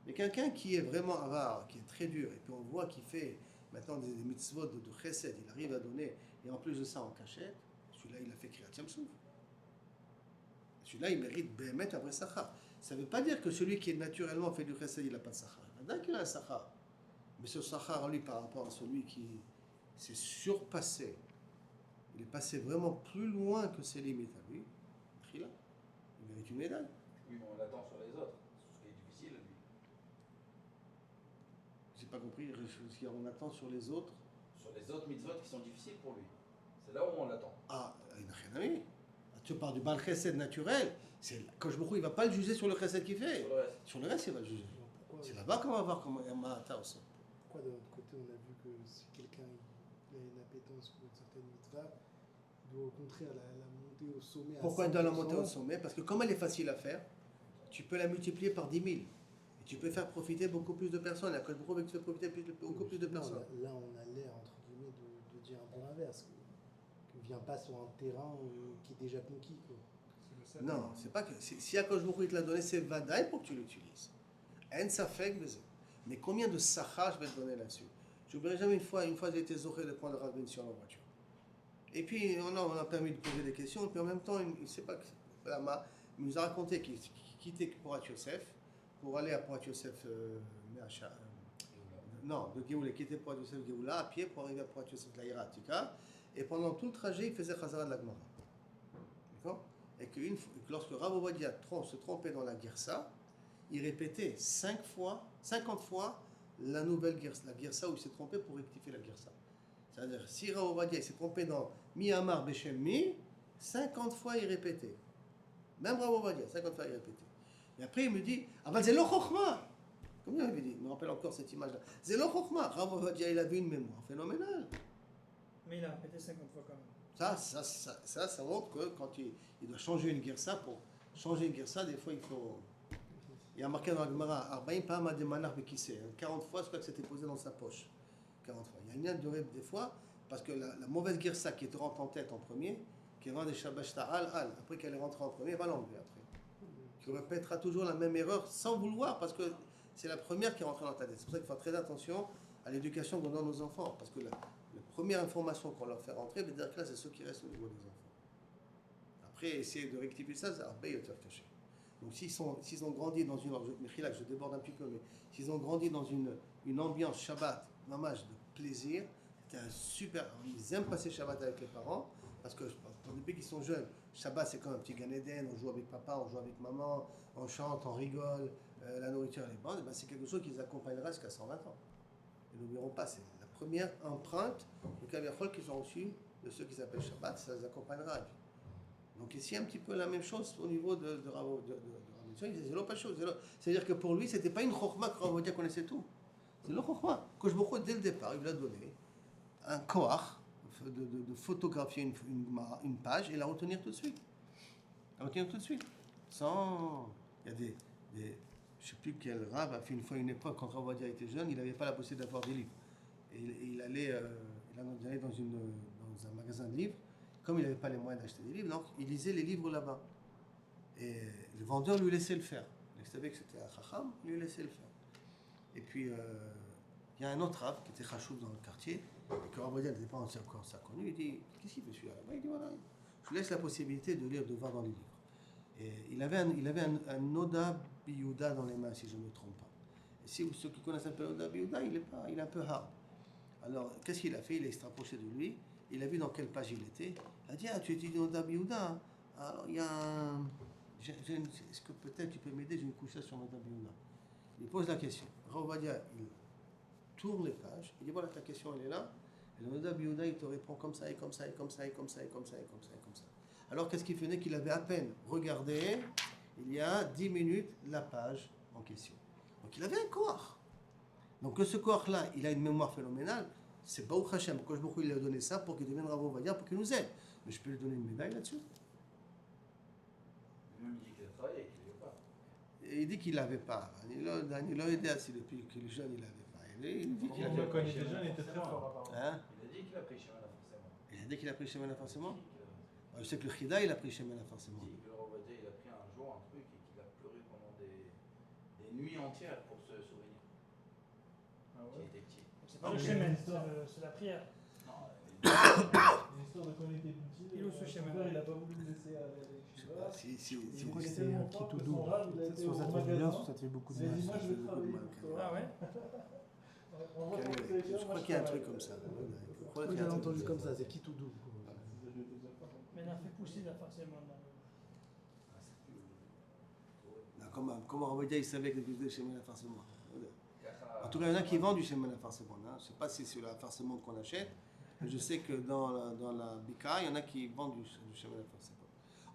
Mais quelqu'un qui est vraiment avare, qui est très dur, et puis on voit qu'il fait maintenant des mitzvot de chesed, il arrive à donner, et en plus de ça en cachette, celui-là il a fait Kriyat Yam Souf. Celui-là il mérite Behemet un vrai sachar. Ça ne veut pas dire que celui qui est naturellement fait du chesed, il n'a pas de sachar. D'accord qu'il a un sachar. Mais ce sachar, lui, par rapport à celui qui s'est surpassé, il est passé vraiment plus loin que ses limites à lui, il mérite une médaille. Oui, mais on l'attend sur les autres. Ce qui est difficile, lui. J'ai pas compris, on attend sur les autres. Sur les autres mitzvot qui sont difficiles pour lui. C'est là où on l'attend. Ah, il n'a rien à voir. Tu parles du bal chesed naturel. Quand je me il ne va pas le juger sur le chesed qu'il fait. Sur le reste, il va le juger. C'est là-bas qu'on va voir comment il y a Mahata aussi. Pourquoi de l'autre côté, on a vu que si quelqu'un a une appétence pour une certaine mitzvah, il doit au contraire la monter au sommet. Pourquoi il doit la monter au sommet? Parce que comme elle est facile à faire, tu peux la multiplier par 10 000. Et tu peux faire profiter beaucoup plus de personnes. La Kodesh Baruch Hu tu fais profiter beaucoup plus de personnes. Là, on a l'air, entre guillemets, de dire un peu l'inverse. Que vient pas sur un terrain qui est déjà conquis. Quoi. Non, c'est pas que. Si la Kodesh Baruch Hu te l'a donné, c'est vadaï pour que tu l'utilises. En safek, mais combien de sachar je vais te donner là-dessus? Je n'oublierai jamais une fois j'ai été zoré de prendre Rav Ben sur la voiture. Et puis, on a permis de poser des questions, et puis en même temps, il ne sait pas que. Il nous a raconté qu'il quittait Porat Yosef pour aller à Porat Yosef, non, de Géoula, qui était Porat Yosef Géoula, à pied pour arriver à Porat Yosef de la Atika. Et pendant tout le trajet, il faisait Chazara de la Gemara. D'accord? Et que lorsque Rav Ovadia se trompait dans la Girsa, il répétait 50 fois la nouvelle Girsa, la Girsa où il s'est trompé pour rectifier la Girsa. C'est-à-dire, si Rav Ovadia s'est trompé dans Mi Amar Beshem Mi, 50 fois il répétait. Même Rav Ovadia, 50 fois il répétait. Et après il me dit, ah ben c'est lo chokhma. Comme il avait dit, je me rappelle encore cette image-là. C'est lo chokhma. Rav Ovadia, il avait une mémoire phénoménale. Mais il a répété 50 fois quand même. Ça montre que quand il doit changer une girsa, pour changer une girsa, des fois il faut. Il y a marqué dans la Gemara, 40 pa'am de manar bekissé. 40 fois, c'est quoi que c'était posé dans sa poche. 40 fois. Il y a une durée des fois, parce que la mauvaise girsa qui te rentre en tête en premier, qui rend des shabash ta'al, après qu'elle est rentrée en premier, elle va l'enlever après. Tu répéteras toujours la même erreur sans vouloir, parce que c'est la première qui est rentrée dans ta tête. C'est pour ça qu'il faut faire très attention à l'éducation qu'on donne aux enfants, parce que la première information qu'on leur fait rentrer, là, c'est ceux qui restent au niveau des enfants. Après, essayer de rectifier ça, c'est caché. Donc s'ils ont grandi dans une... Je déborde un petit peu, mais s'ils ont grandi dans une ambiance Shabbat, mamage de plaisir, c'était un super... Ils aiment passer Shabbat avec les parents, parce que depuis qu'ils sont jeunes, Shabbat c'est comme un petit Gan Eden, on joue avec papa, on joue avec maman, on chante, on rigole, la nourriture elle est bonne, et ben c'est quelque chose qui les accompagnera jusqu'à 120 ans. Ils n'oublieront pas. C'est la première empreinte de Kaviachol qu'ils ont reçue de ceux qui s'appellent Shabbat, ça les accompagnera à vie. Donc ici, un petit peu la même chose au niveau de Rav c'est l'autre chose. C'est-à-dire que pour lui, ce n'était pas une chokhma que Rav Ovadia connaissait tout. C'est le chokhma. Kosh Baruch Hu, dès le départ, il lui a donné un koach de photographier une page et la retenir tout de suite. La retenir tout de suite. Sans... Il y a des je ne sais plus quel Rav a fait une fois une époque, quand Rav Ovadia était jeune, il n'avait pas la possibilité d'avoir des livres. Et il allait dans un magasin de livres. Comme il n'avait pas les moyens d'acheter des livres, donc il lisait les livres là-bas. Et le vendeur lui laissait le faire. Il savait que c'était un chacham, il lui laissait le faire. Et puis, il y a un autre Rav qui était chachou dans le quartier, et que Rav Ovadia n'était pas encore ça connu. Il dit, qu'est-ce qu'il fait celui-là là-bas? Il dit, voilà, je vous laisse la possibilité de lire, de voir dans les livres. Et il avait un Noda Biyuda dans les mains, si je ne me trompe pas. Et si ceux qui connaissent un peu Noda Biyuda, il est un peu hard. Alors, qu'est-ce qu'il a fait? Il a extrapolé de lui. Il a vu dans quelle page il était. Il a dit, tu étudies Noda Biyuda. Alors, il y a un... Est-ce que peut-être tu peux m'aider? J'ai une couche sur Noda Biyuda. Il pose la question. Rav Ovadia, il tourne les pages. Il dit, voilà, ta question, elle est là. Et le Noda Biyuda, il te répond comme ça, et comme ça, et comme ça, et comme ça, et comme ça, et comme ça, et comme ça. Alors, qu'est-ce qu'il faisait? Qu'il avait à peine regardé, il y a 10 minutes, la page en question. Donc, il avait un corps. Donc, ce corps-là, il a une mémoire phénoménale. C'est Baruch Hashem. Quand je il a donné ça pour qu'il devienne Rav Ovadia, pour qu'il nous aide. Mais je peux lui donner une médaille là-dessus. Même il dit qu'il a travaillé, qu'il ne veut pas. Et il dit qu'il n'avait pas. Il l'a aidé assez depuis que le jeune, il n'avait pas. Il dit qu'il Quand avait il était jeune, il était très fort apparemment. Hein? Il a dit qu'il a pris chemin là forcément. Il a dit qu'il a pris Shemana forcément. Il Je sais que le Chida, il a pris Shemana forcément. dit que le Rav Ovadia, il a pris un jour un truc et qu'il a pleuré pendant des nuits entières pour se souvenir. Ah Qu'il ouais. était petit. C'est pas le chemin, c'est la prière. Non, Une histoire de quand il était petit. Il ouvre ce son schéma. père, il n'a pas voulu le laisser aller à Je sais l'école. pas si Il Je crois que était c'est tellement un fort petit que tout son doux. rave, il a été Soit au ça te fait du bien, magasin. soit ça te fait beaucoup de Il a mal. dit, moi je vais travailler mal, pour toi. Ah ouais? On va Je réfléchir, crois moi, qu'il y a un travaille. truc comme ça. Je crois Moi qu'il y a j'avais un truc entendu comme ça, c'est qui tout doux. Mais il a fait pousser la forcément. Comment Rav Ovadia, il savait que c'était Shemana forcément. En tout cas, il y en a qui vendent du Shemana forcément. Je ne sais pas si c'est la forcément qu'on achète, mais je sais que dans la Bika, il y en a qui vendent du Shemana forcément.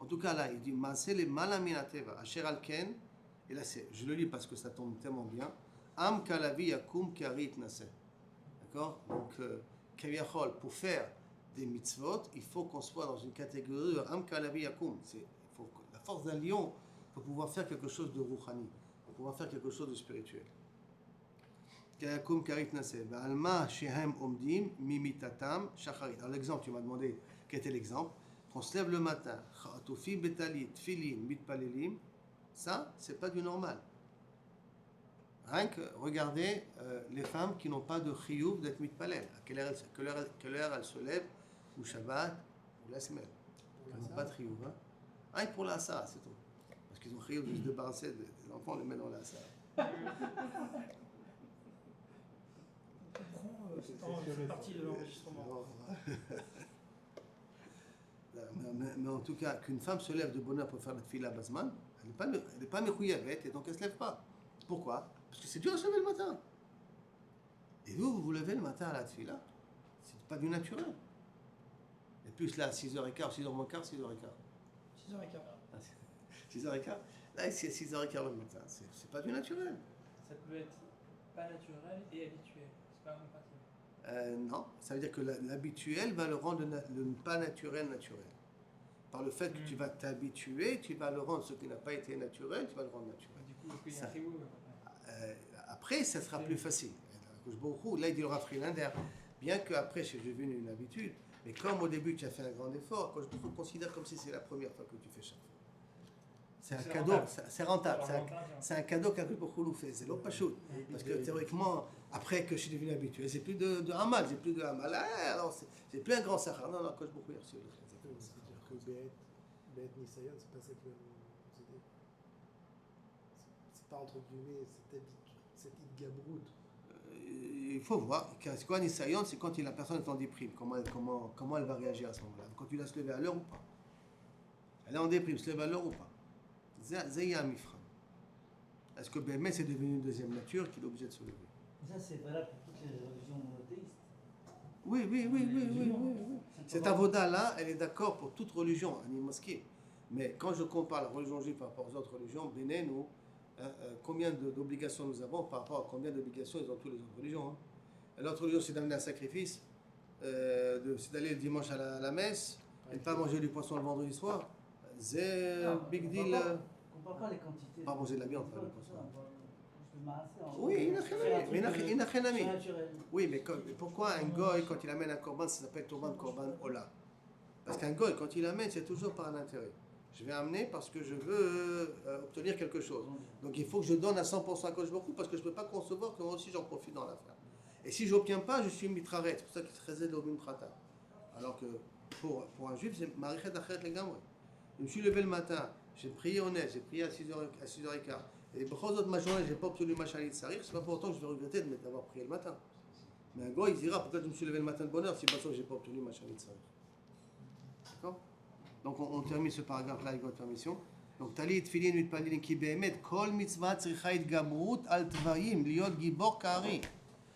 En tout cas, là, il dit Maaseh le malaminateva, asher alken. Et là, je le lis parce que ça tombe tellement bien. Am kalavi yakum karit naseh. D'accord? Donc, kaviachol, pour faire des mitzvot, il faut qu'on soit dans une catégorie de Am kalavi yakum. La force d'un lion pour pouvoir faire quelque chose de rouhani, pour pouvoir faire quelque chose de spirituel. Kayakum karit naseh. Alma shehem omdim mimitatam shacharit. Alors, l'exemple, tu m'as demandé quel était l'exemple. On se lève le matin, Chatufim betalit, tfilin, mitpalelim, ça, c'est pas du normal. Rien que regardez les femmes qui n'ont pas de chiyuv d'être mitpalel. À quelle heure elles se lèvent, ou Shabbat, ou la semaine. Elles n'ont pas de chiyuv. Hein? Rien que pour la Asa, c'est tout. Parce qu'ils ont chiyuv de se débarrasser des enfants, on les met dans la Asa. C'est parti de l'enregistrement. Mais en tout cas, qu'une femme se lève de bonne heure pour faire la tefila Bazman, elle n'est pas mechouyavet et donc elle ne se lève pas. Pourquoi? Parce que c'est dur de se lever le matin. Et vous vous levez le matin à la tefila, c'est pas du naturel. Et plus là, 6h15, 6h moins quart, 6h15. 6h15. 6h15 Là, c'est 6h15 le matin, c'est pas du naturel. Ça peut être pas naturel et habituel. C'est pas incompatible. Non, ça veut dire que l'habituel va le rendre le pas naturel naturel. Par le fait que tu vas t'habituer, tu vas le rendre ce qui n'a pas été naturel, tu vas le rendre naturel. Du coup, est-ce qu'il y a Ça. un frigo Après, ça sera plus facile. Là, il dit le Rafrilander. Bien qu'après, c'est devenu une habitude, mais comme au début, tu as fait un grand effort, quand je considère comme si c'est la première fois que tu fais chaque fois. C'est un C'est cadeau, rentable. c'est rentable. C'est rentable. C'est un cadeau qu'Akadosh Baruch Hu nous fait. C'est l'autre pachout. Parce que théoriquement, après que je suis devenu habitué, c'est plus de Hamal, c'est plus de Hamal. Alors, c'est plus un grand sahar. Non, Akadosh Baruch Hu a reçu le C'est-à-dire que Be'et Nisayon, c'est pas cette même idée. C'est pas entre guillemets cette idgabrout. Il faut voir. C'est quoi Nisayon? C'est quand la personne est en déprime. Comment elle va réagir à ce moment-là? Quand tu la se lever à l'heure ou pas? Elle est en déprime, se lève à l'heure ou pas? Zaya Mifram. Est-ce que Bémet c'est devenu une deuxième nature qu'il est obligé de se lever? Ça, c'est valable pour toutes les religions monothéistes. Oui. Cette avoda-là, elle est d'accord pour toute religion, ani mosquée. Mais quand je compare la religion juive par rapport aux autres religions, nous, combien d'obligations nous avons par rapport à combien d'obligations ils ont toutes les autres religions. Hein. L'autre religion, c'est d'amener un sacrifice, c'est d'aller le dimanche à la messe, et de ne pas manger du poisson le vendredi soir. C'est big deal. On ne parle pas des quantités. Pas manger de la viande, pas le Tout poisson. ça, on parle juste de marasser. Oui, il n'a rien à mettre. Naturel. Oui, mais pourquoi un goy, quand il amène un korban, ça s'appelle korban ola? Parce qu'un goy, quand il amène, c'est toujours par un intérêt. Je vais amener parce que je veux obtenir quelque chose. Donc il faut que je donne à 100% à Kodesh Baruch Hu, parce que je ne peux pas concevoir que moi aussi j'en profite dans l'affaire. Et si je n'obtiens pas, je suis mitraret. C'est pour ça qu'il se réserve l'obim prata. Alors que pour un juif, c'est marichet achet les gamres. Je me suis levé le matin, j'ai prié au nez, j'ai prié à 6h15. Et pour autres ma journée, je n'ai pas obtenu ma chalit de sarir, c'est pas pour autant que je vais regretter d'avoir prié le matin. Mais un goy, il dira pourquoi je me suis levé le matin de bonne heure si pas sûr que je n'ai pas obtenu ma chalit de sarir. D'accord? Donc on termine ce paragraphe-là avec votre permission. Donc talit tfilin mitpalin ki be'emet kol mitzvah tzricha itgabrut al tvarim liot gibor ka'ari.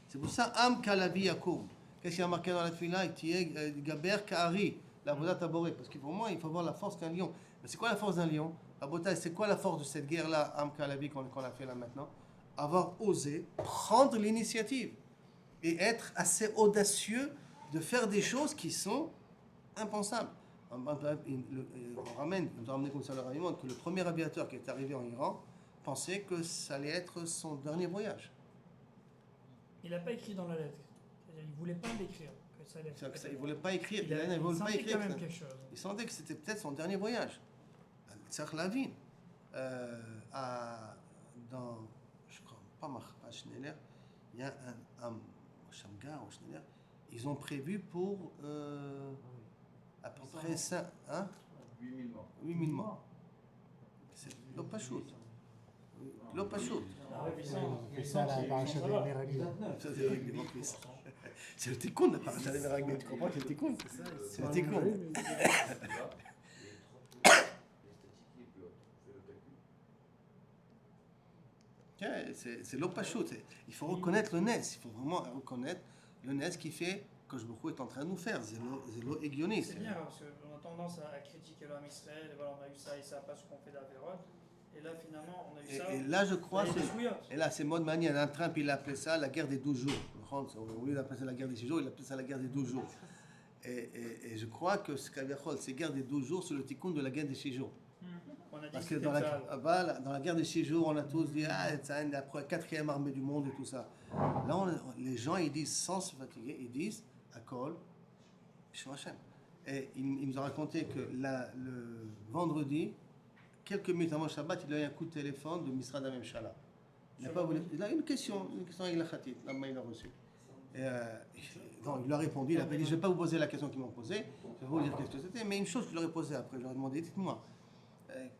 C'est pour ça am kalavi yakum. Qu'est-ce qu'il y a marqué dans la tfila? Gaber ka'ari, la voda taboré. Parce que pour moi, il faut avoir la force d'un lion. Mais c'est quoi la force d'un lion? C'est quoi la force de cette guerre-là, am kalavi, qu'on a fait là maintenant? Avoir osé prendre l'initiative et être assez audacieux de faire des choses qui sont impensables. On nous a ramené comme ça le Raymond que le premier aviateur qui est arrivé en Iran pensait que ça allait être son dernier voyage. Il n'a pas écrit dans la lettre. C'est-à-dire, il ne voulait pas l'écrire. Il ne voulait pas écrire. Il sentait quand même quelque chose. Il sentait que c'était peut-être son dernier voyage. Tzarch Lavin, dans, je crois, pas Schneller, il y a un Shamgar ou Schneller, ils ont prévu pour à peu près 8000 morts. 8000 morts. C'est l'opachut. L'opachut. Et ça, la paracha des Meraglim. Ça, c'est avec les vampires. C'est le tikkun, la paracha des Meraglim. Tu comprends, c'est le tikkun. C'est le tikkun. C'est l'opachut. Il faut reconnaître le nes. Il faut vraiment reconnaître le nes qui fait que je beaucoup est en train de nous faire. C'est l'eau aiguillonnée. C'est bien, parce qu'on a tendance à critiquer l'homme Israël. Et voilà, on a eu ça et ça, parce qu'on fait d'Averot. Et là, finalement, on a eu ça. Et là, je crois, et là, c'est mode manie. Un Trump, il appelait ça la guerre des 12 jours. Au lieu d'appeler ça la guerre des 6 jours, il appelait ça la guerre des 12 jours. Et je crois que ce qu'Averot, c'est guerre des 12 jours, c'est le tikkun de la guerre des 6 jours. Parce que dans la guerre des 6 jours, on a tous dit c'est la quatrième armée du monde et tout ça. Là, les gens, ils disent sans se fatiguer, ils disent Akol, Shemachem. Et il nous a raconté que le vendredi, quelques minutes avant Shabbat, il a eu un coup de téléphone de Misrad HaMemshala. Il a une question avec la Khatit, la main il a reçu. Il lui a répondu, il a dit je ne vais pas vous poser la question qu'ils m'ont posée, je vais vous dire qu'est-ce que c'était, mais une chose que je leur ai posée après, je leur ai demandé, dites-moi,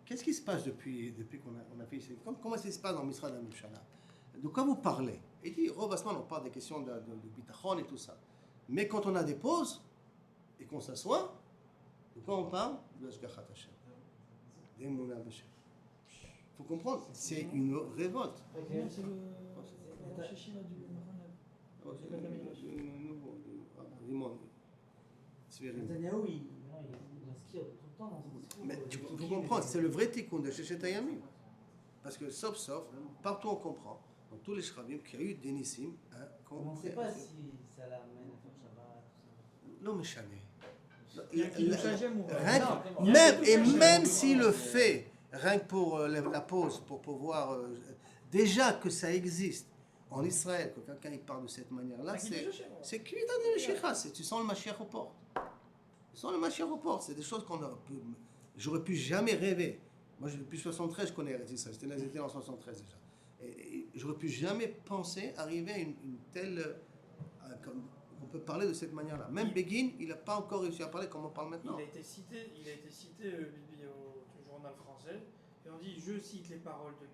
qu'est-ce qui se passe depuis qu'on a fait ici? Comment ça se passe dans Misrad HaMemshala? De quoi vous parlez? Il dit, Robasman, on parle des questions de bitachon et tout ça. Mais quand on a des pauses et qu'on s'assoit, de quoi on parle? De l'Ashgachat Hashem. Il faut comprendre, c'est une révolte. C'est le Shishina du Netanyahou, il inspire tout le temps dans son discours. Mais il faut comprendre, c'est le vrai tikkun de Shechet Hayamim. Parce que sauf, partout on comprend, dans tous les shravim, qu'il y a eu des nissim. On ne sait pas si ça l'amène à faire Shabbat, tout ça. Non, mais jamais. Même s'il le fait, rien que pour la pause, pour pouvoir. Déjà que ça existe en Israël, que quelqu'un il parle de cette manière-là, c'est cuit dans les Mashiach. Tu sens le Mashiach aux portes. Tu sens le Mashiach aux portes. C'est des choses j'aurais pu jamais rêver. Moi, depuis 73, je connais Eretz Israël. J'étais en 73 déjà. Et j'aurais pu jamais penser arriver à une telle. On peut parler de cette manière-là. Même Begin, il n'a pas encore réussi à parler comme on parle maintenant. Il a été cité Bibi, au journal français, et on dit je cite les paroles de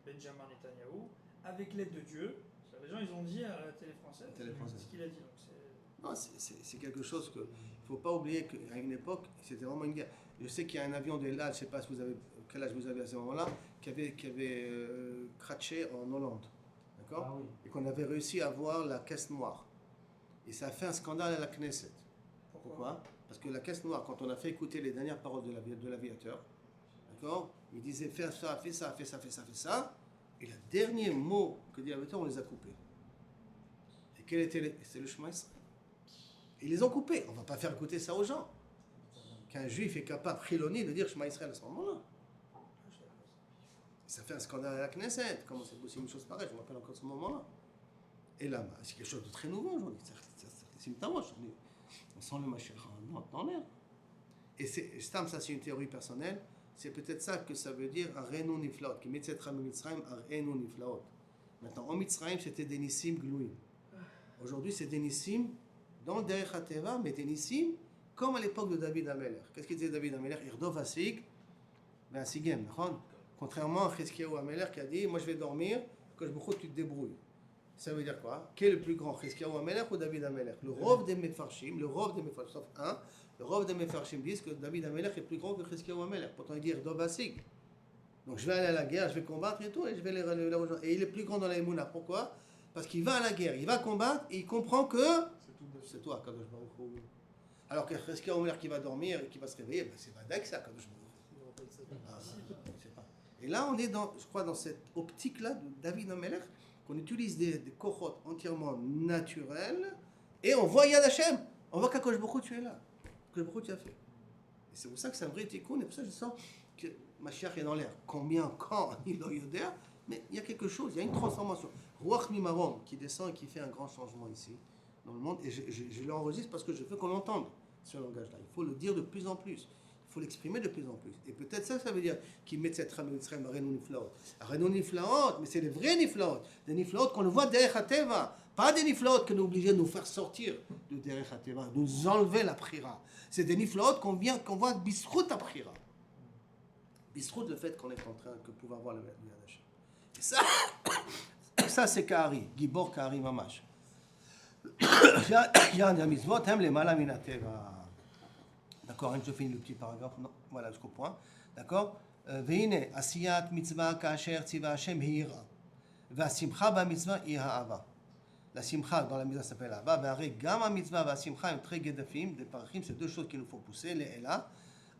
Benjamin Netanyahou avec l'aide de Dieu. Les gens ils ont dit à la télé française ce qu'il a dit. Non, c'est quelque chose que il ne faut pas oublier qu'à une époque, c'était vraiment une guerre. Je sais qu'il y a un avion de là, je ne sais pas quel âge vous avez à ce moment-là, qui avait craché en Hollande. D'accord? Ah oui. Et qu'on avait réussi à avoir la caisse noire. Et ça a fait un scandale à la Knesset. Pourquoi? Parce que la caisse noire, quand on a fait écouter les dernières paroles de l'aviateur, d'accord? Il disait fais ça, fais ça, fais ça, fais ça, fais ça. Et le dernier mot que dit l'aviateur, on les a coupés. Et quel était c'est le chemin Israël. Ils les ont coupés. On ne va pas faire écouter ça aux gens. Qu'un juif est capable, Chiloni, de dire Shema Israël à ce moment-là. Ça fait un scandale à la Knesset. Comment c'est possible une chose pareille? Je me rappelle encore de ce moment-là. Et là, c'est quelque chose de très nouveau aujourd'hui. C'est une taroche. On sent le Mashiach dans l'air. Et ça, c'est une théorie personnelle. C'est peut-être ça que ça veut dire Arenu Niflaot. Qui met cette rame Mitzrayim, Arenu Niflaot. Maintenant, en Mitzrayim, c'était des Nissim Glouim. Aujourd'hui, c'est des Nissim dans le Derech HaTeva, mais des Nissim comme à l'époque de David Amelech. Qu'est-ce qu'il disait David Amelech? Irdov Asig, ben Asigem, d'accord? Contrairement à Chizkiyahu Amelech qui a dit moi je vais dormir, que je me crois que tu te débrouilles. Ça veut dire quoi? Quel est le plus grand, Chizkiyahu Amelech ou David Amelech? Le Rov des Mefarshim, sauf un, le Rov des Mefarshim disent que David Amelech est plus grand que Chizkiyahu Amelech. Pourtant il dit Irdov Asig. Donc je vais aller à la guerre, je vais combattre et tout, et je vais les rejoindre. Et il est plus grand dans la Emouna. Pourquoi? Parce qu'il va à la guerre, il va combattre et il comprend que c'est toi, Kadosh Baruch Hu. Alors que Chizkiyahu Amelech qui va dormir et qui va se réveiller, ben c'est Vadak ça, Kadosh Baruch Hu. Et là, on est je crois, dans cette optique-là de David Amelech, qu'on utilise des kochot entièrement naturels, et on voit Yad Hashem, on voit qu'Akadosh Baruch Hu, tu es là, que Baruch Hu tu as fait. Et c'est pour ça que c'est un vrai tikkun, et pour ça que je sens que Mashiach est dans l'air. Combien, quand, il doit y avoir, mais il y a quelque chose, il y a une transformation. Ruach Mimarom qui descend et qui fait un grand changement ici, dans le monde, et je l'enregistre parce que je veux qu'on l'entende, ce langage-là. Il faut le dire de plus en plus. Il faut l'exprimer de plus en plus. Et peut-être ça veut dire qu'il met cette rame Mitzrayim à Arenu Niflaot. Arenu Niflaot, mais c'est les vrais Niflaot. Des Niflaot qu'on le voit derrière HaTeva. Pas des Niflaot qu'on est obligé de nous faire sortir de derrière HaTeva, de nous enlever la Prira. C'est des Niflaot qu'on voit Bisrout à Prira. Bisrout, le fait qu'on est en train de pouvoir voir le Yad Hashem. Et ça c'est Kahari, Gibor Kahari Mamash. Yad HaMitzvot, hem lemala min HaTeva. D'accord, je finis le petit paragraphe. Non, voilà, jusqu'au point. D'accord. Veine asiyat mitzvah kasher tziva Hashem hiira. Vasimcha ba mitzvah hi ha'ava. La simcha dans la mitzvah s'appelle ha'ava. Ve'are gam ha-mitzvah va-simcha הם très gedafim. Des parachim, c'est deux choses qu'il nous faut pousser. Le'ela.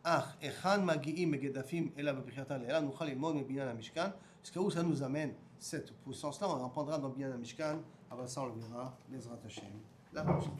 Ach, echan magi'im megedafim ela b'prichata le'ela. Nuchal lilmod mebinyan ha-mishkan. Jusqu'où ça nous amène cette puissance-là? On en prendra dans binyan ha-mishkan. Avant ça, on le verra. Bezrat Hashem. La prochaine.